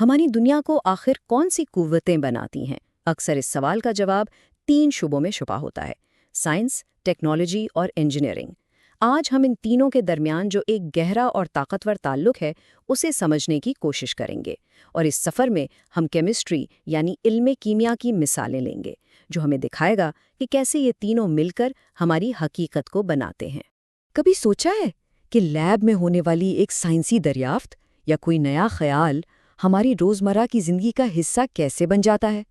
ہماری دنیا کو آخر کون سی قوتیں بناتی ہیں؟ اکثر اس سوال کا جواب 3 شعبوں میں چھپا ہوتا ہے: سائنس، ٹیکنالوجی اور انجینئرنگ۔ آج ہم ان تینوں کے درمیان جو ایک گہرا اور طاقتور تعلق ہے، اسے سمجھنے کی کوشش کریں گے، اور اس سفر میں ہم کیمسٹری یعنی علم کیمیا کی مثالیں لیں گے، جو ہمیں دکھائے گا کہ کیسے یہ تینوں مل کر ہماری حقیقت کو بناتے ہیں۔ کبھی سوچا ہے کہ لیب میں ہونے والی ایک سائنسی دریافت یا کوئی نیا خیال ہماری روزمرہ کی زندگی کا حصہ کیسے بن جاتا ہے؟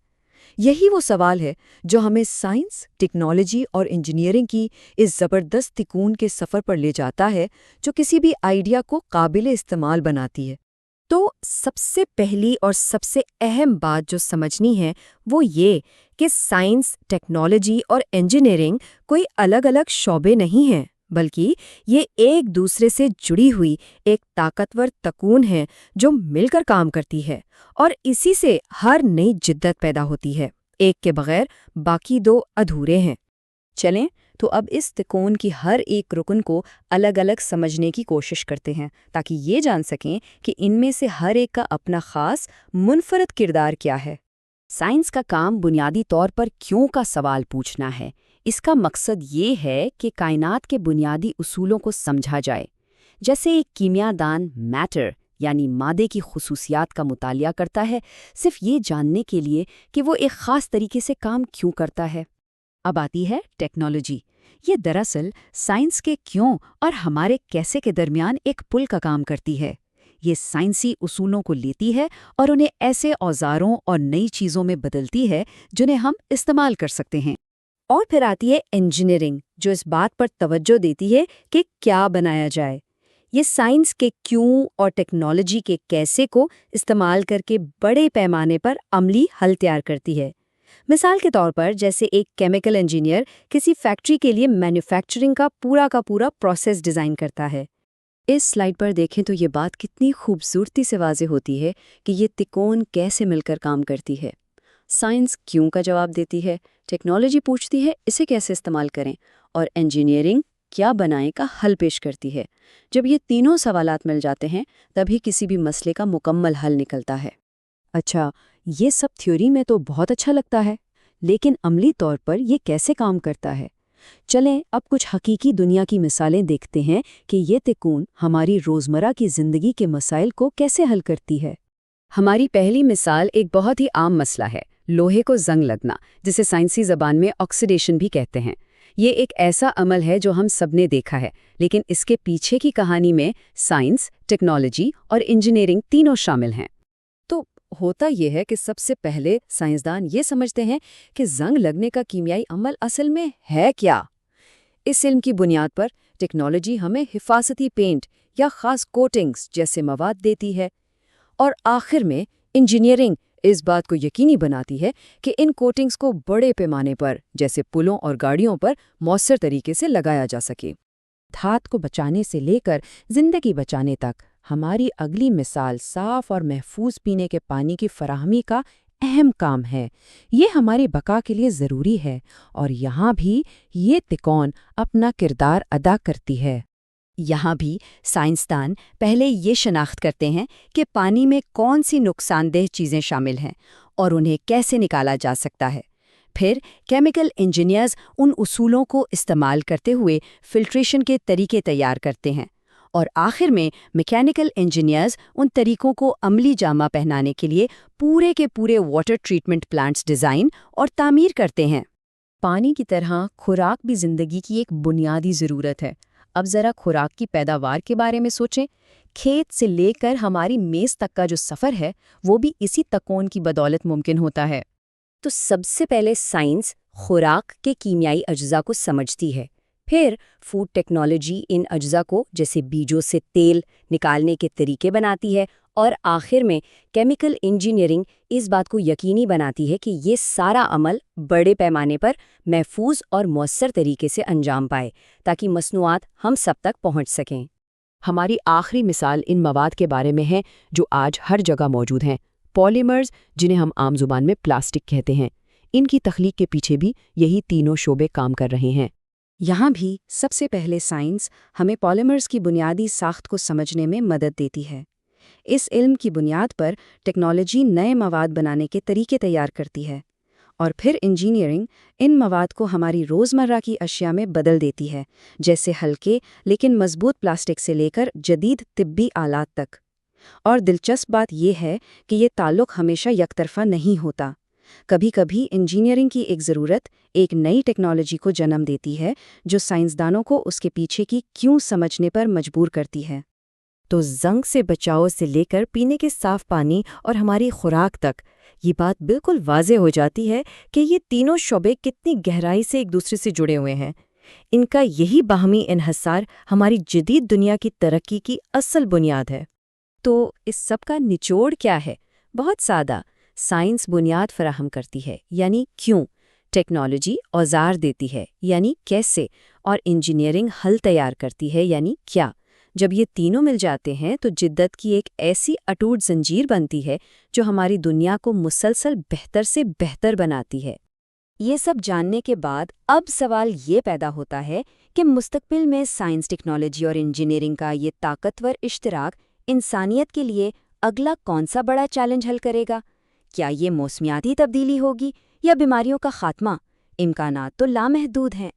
یہی وہ سوال ہے جو ہمیں سائنس، ٹیکنالوجی اور انجینئرنگ کی اس زبردست تکون کے سفر پر لے جاتا ہے جو کسی بھی آئیڈیا کو قابل استعمال بناتی ہے۔ تو سب سے پہلی اور سب سے اہم بات جو سمجھنی ہے وہ یہ کہ سائنس، ٹیکنالوجی اور انجینئرنگ کوئی الگ الگ شعبے نہیں ہیں، بلکہ یہ ایک دوسرے سے جڑی ہوئی ایک طاقتور تکون ہے جو مل کر کام کرتی ہے، اور اسی سے ہر نئی جدت پیدا ہوتی ہے۔ ایک کے بغیر باقی دو ادھورے ہیں۔ چلیں تو اب اس تکون کی ہر ایک رکن کو الگ الگ سمجھنے کی کوشش کرتے ہیں، تاکہ یہ جان سکیں کہ ان میں سے ہر ایک کا اپنا خاص منفرد کردار کیا ہے۔ سائنس کا کام بنیادی طور پر کیوں کا سوال پوچھنا ہے۔ اس کا مقصد یہ ہے کہ کائنات کے بنیادی اصولوں کو سمجھا جائے۔ جیسے ایک کیمیا دان میٹر یعنی مادے کی خصوصیات کا مطالعہ کرتا ہے، صرف یہ جاننے کے لیے کہ وہ ایک خاص طریقے سے کام کیوں کرتا ہے۔ اب آتی ہے ٹیکنالوجی۔ یہ دراصل سائنس کے کیوں اور ہمارے کیسے کے درمیان ایک پل کا کام کرتی ہے۔ یہ سائنسی اصولوں کو لیتی ہے اور انہیں ایسے اوزاروں اور نئی چیزوں میں بدلتی ہے جنہیں ہم استعمال کر سکتے ہیں۔ اور پھر آتی ہے انجینئرنگ، جو اس بات پر توجہ دیتی ہے کہ کیا بنایا جائے۔ یہ سائنس کے کیوں اور ٹیکنالوجی کے کیسے کو استعمال کر کے بڑے پیمانے پر عملی حل تیار کرتی ہے۔ مثال کے طور پر جیسے ایک کیمیکل انجینئر کسی فیکٹری کے لیے مینوفیکچرنگ کا پورا پروسیس ڈیزائن کرتا ہے۔ اس سلائیڈ پر دیکھیں تو یہ بات کتنی خوبصورتی سے واضح ہوتی ہے کہ یہ تکون کیسے مل کر کام کرتی ہے۔ سائنس کیوں کا جواب دیتی ہے، ٹیکنالوجی پوچھتی ہے اسے کیسے استعمال کریں، اور انجینئرنگ کیا بنائیں کا حل پیش کرتی ہے۔ جب یہ تینوں سوالات مل جاتے ہیں تبھی کسی بھی مسئلے کا مکمل حل نکلتا ہے۔ اچھا، یہ سب تھیوری میں تو بہت اچھا لگتا ہے، لیکن عملی طور پر یہ کیسے کام کرتا ہے؟ چلیں اب کچھ حقیقی دنیا کی مثالیں دیکھتے ہیں کہ یہ تکون ہماری روزمرہ کی زندگی کے مسائل کو کیسے حل کرتی ہے۔ ہماری پہلی مثال ایک بہت ہی عام مسئلہ ہے، لوہے کو زنگ لگنا، جسے سائنسی زبان میں آکسیڈیشن بھی کہتے ہیں۔ یہ ایک ایسا عمل ہے جو ہم سب نے دیکھا ہے، لیکن اس کے پیچھے کی کہانی میں سائنس، ٹیکنالوجی اور انجینئرنگ تینوں شامل ہیں۔ تو ہوتا یہ ہے کہ سب سے پہلے سائنسدان یہ سمجھتے ہیں کہ زنگ لگنے کا کیمیائی عمل اصل میں ہے کیا۔ اس علم کی بنیاد پر ٹیکنالوجی ہمیں حفاظتی پینٹ یا خاص کوٹنگز جیسے مواد دیتی ہے، اور آخر میں انجینئرنگ اس بات کو یقینی بناتی ہے کہ ان کوٹنگز کو بڑے پیمانے پر جیسے پلوں اور گاڑیوں پر مؤثر طریقے سے لگایا جا سکے۔ دھات کو بچانے سے لے کر زندگی بچانے تک، ہماری اگلی مثال صاف اور محفوظ پینے کے پانی کی فراہمی کا اہم کام ہے۔ یہ ہماری بقا کے لیے ضروری ہے، اور یہاں بھی یہ تکون اپنا کردار ادا کرتی ہے۔ یہاں بھی سائنسدان پہلے یہ شناخت کرتے ہیں کہ پانی میں کون سی نقصان دہ چیزیں شامل ہیں اور انہیں کیسے نکالا جا سکتا ہے۔ پھر کیمیکل انجینئرز ان اصولوں کو استعمال کرتے ہوئے فلٹریشن کے طریقے تیار کرتے ہیں، اور آخر میں میکینیکل انجینئرز ان طریقوں کو عملی جامہ پہنانے کے لیے پورے کے پورے واٹر ٹریٹمنٹ پلانٹس ڈیزائن اور تعمیر کرتے ہیں۔ پانی کی طرح خوراک بھی زندگی کی ایک بنیادی ضرورت ہے۔ اب ذرا خوراک کی پیداوار کے بارے میں سوچیں۔ کھیت سے لے کر ہماری میز تک کا جو سفر ہے وہ بھی اسی تکون کی بدولت ممکن ہوتا ہے۔ تو سب سے پہلے سائنس خوراک کے کیمیائی اجزاء کو سمجھتی ہے، پھر فوڈ ٹیکنالوجی ان اجزاء کو جیسے بیجوں سے تیل نکالنے کے طریقے بناتی ہے، اور آخر میں کیمیکل انجینئرنگ اس بات کو یقینی بناتی ہے کہ یہ سارا عمل بڑے پیمانے پر محفوظ اور مؤثر طریقے سے انجام پائے تاکہ مصنوعات ہم سب تک پہنچ سکیں۔ ہماری آخری مثال ان مواد کے بارے میں ہے جو آج ہر جگہ موجود ہیں، پولیمرز، جنہیں ہم عام زبان میں پلاسٹک کہتے ہیں۔ ان کی تخلیق کے پیچھے بھی یہی تینوں شعبے کام کر رہے ہیں۔ یہاں بھی سب سے پہلے سائنس ہمیں پولیمرز کی بنیادی ساخت کو سمجھنے میں مدد دیتی ہے۔ اس علم کی بنیاد پر ٹیکنالوجی نئے مواد بنانے کے طریقے تیار کرتی ہے، اور پھر انجینئرنگ ان مواد کو ہماری روزمرہ کی اشیاء میں بدل دیتی ہے، جیسے ہلکے لیکن مضبوط پلاسٹک سے لے کر جدید طبی آلات تک۔ اور دلچسپ بات یہ ہے کہ یہ تعلق ہمیشہ یک طرفہ نہیں ہوتا۔ کبھی کبھی انجینئرنگ کی ایک ضرورت ایک نئی ٹیکنالوجی کو جنم دیتی ہے جو سائنسدانوں کو اس کے پیچھے کی کیوں سمجھنے پر مجبور کرتی ہے۔ تو زنگ سے بچاؤ سے لے کر پینے کے صاف پانی اور ہماری خوراک تک یہ بات بالکل واضح ہو جاتی ہے کہ یہ تینوں شعبے کتنی گہرائی سے ایک دوسرے سے جڑے ہوئے ہیں۔ ان کا یہی باہمی انحصار ہماری جدید دنیا کی ترقی کی اصل بنیاد ہے۔ تو اس سب کا نچوڑ کیا ہے؟ بہت سادہ، سائنس بنیاد فراہم کرتی ہے، یعنی کیوں، ٹیکنالوجی اوزار دیتی ہے، یعنی کیسے، اور انجینئرنگ حل تیار کرتی ہے، یعنی کیا۔ جب یہ تینوں مل جاتے ہیں تو جدت کی ایک ایسی اٹوٹ زنجیر بنتی ہے جو ہماری دنیا کو مسلسل بہتر سے بہتر بناتی ہے۔ یہ سب جاننے کے بعد اب سوال یہ پیدا ہوتا ہے کہ مستقبل میں سائنس، ٹیکنالوجی اور انجینئرنگ کا یہ طاقتور اشتراک انسانیت کے لیے اگلا کون سا بڑا چیلنج حل کرے گا؟ کیا یہ موسمیاتی تبدیلی ہوگی یا بیماریوں کا خاتمہ؟ امکانات تو لامحدود ہیں۔